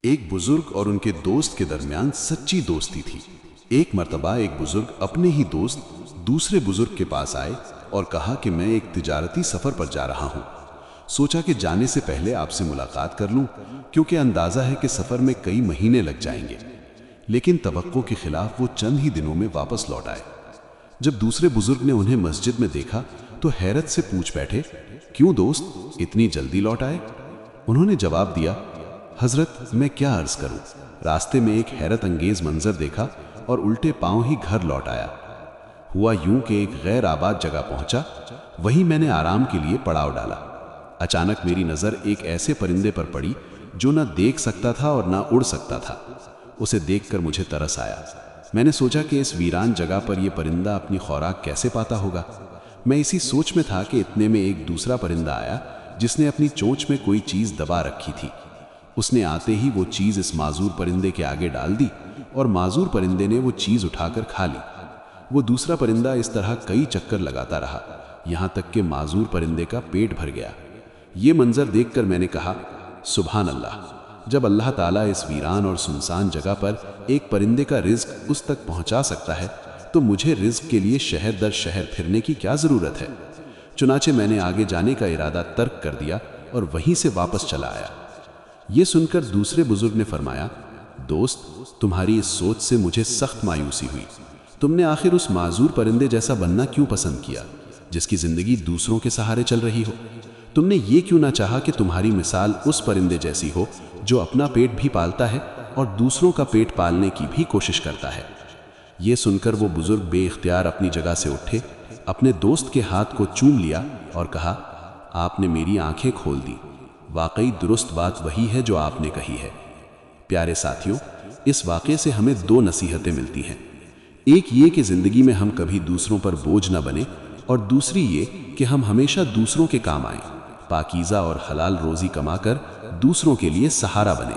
ایک बुजुर्ग और उनके दोस्त के दरमियान सच्ची दोस्ती थी। एक मर्तबा एक बुजुर्ग अपने ही दोस्त दूसरे बुजुर्ग के पास आए और कहा कि मैं एक तिजारती सफर पर जा रहा हूं। सोचा कि जाने से पहले आपसे मुलाकात कर लूं, क्योंकि अंदाजा है कि सफर में कई महीने लग जाएंगे। लेकिन तवक्को के खिलाफ वो चंद ही दिनों में वापस लौट आए। जब दूसरे बुजुर्ग ने उन्हें मस्जिद में देखा तो हैरत से पूछ बैठे, क्यों दोस्त, इतनी जल्दी लौट आए? उन्होंने जवाब दिया, हजरत मैं क्या अर्ज करूं, रास्ते में एक हैरत अंगेज मंजर देखा और उल्टे पांव ही घर लौट आया। हुआ यूं कि एक गैर आबाद जगह पहुंचा, वहीं मैंने आराम के लिए पड़ाव डाला। अचानक मेरी नजर एक ऐसे परिंदे पर पड़ी जो न देख सकता था और न उड़ सकता था। उसे देखकर मुझे तरस आया। मैंने सोचा कि इस वीरान जगह पर यह परिंदा अपनी खुराक कैसे पाता होगा। मैं इसी सोच में था कि इतने में एक दूसरा परिंदा आया जिसने अपनी चोंच में कोई चीज दबा रखी थी। उसने आते ही वो चीज इस माजूर परिंदे के आगे डाल दी और माजूर परिंदे ने वो चीज उठाकर खा ली। वो दूसरा परिंदा इस तरह कई चक्कर लगाता रहा, यहां तक कि माजूर परिंदे का पेट भर गया। ये मंजर देखकर मैंने कहा, सुभान अल्लाह, जब अल्लाह ताला इस वीरान और सुनसान जगह पर एक परिंदे का रिज्क उस तक पहुंचा सकता है, तो मुझे रिज्क के लिए शहर दर शहर फिरने की क्या जरूरत है। चुनाचे मैंने आगे जाने का इरादा तर्क कर दिया और वहीं से वापस चला आया। ये सुनकर दूसरे बुजुर्ग ने फरमाया, दोस्त, तुम्हारी इस सोच से मुझे सख्त मायूसी हुई। तुमने आखिर उस माजूर परिंदे जैसा बनना क्यों पसंद किया जिसकी जिंदगी दूसरों के सहारे चल रही हो? तुमने ये क्यों ना चाहा कि तुम्हारी मिसाल उस परिंदे जैसी हो जो अपना पेट भी पालता है और दूसरों का पेट पालने की भी कोशिश करता है। ये सुनकर वो बुजुर्ग बेइख्तियार अपनी जगह से उठे, अपने दोस्त के हाथ को चूम लिया और कहा, आपने मेरी आंखें खोल दी। वाकई दुरुस्त बात वही है जो आपने कही है। प्यारे साथियों, इस वाक़े से हमें दो नसीहतें मिलती हैं। एक ये कि ज़िंदगी में हम कभी दूसरों पर बोझ न बने, और दूसरी ये कि हम हमेशा दूसरों के काम आएं, पाकीज़ा और हलाल रोज़ी कमाकर दूसरों के लिए सहारा बने।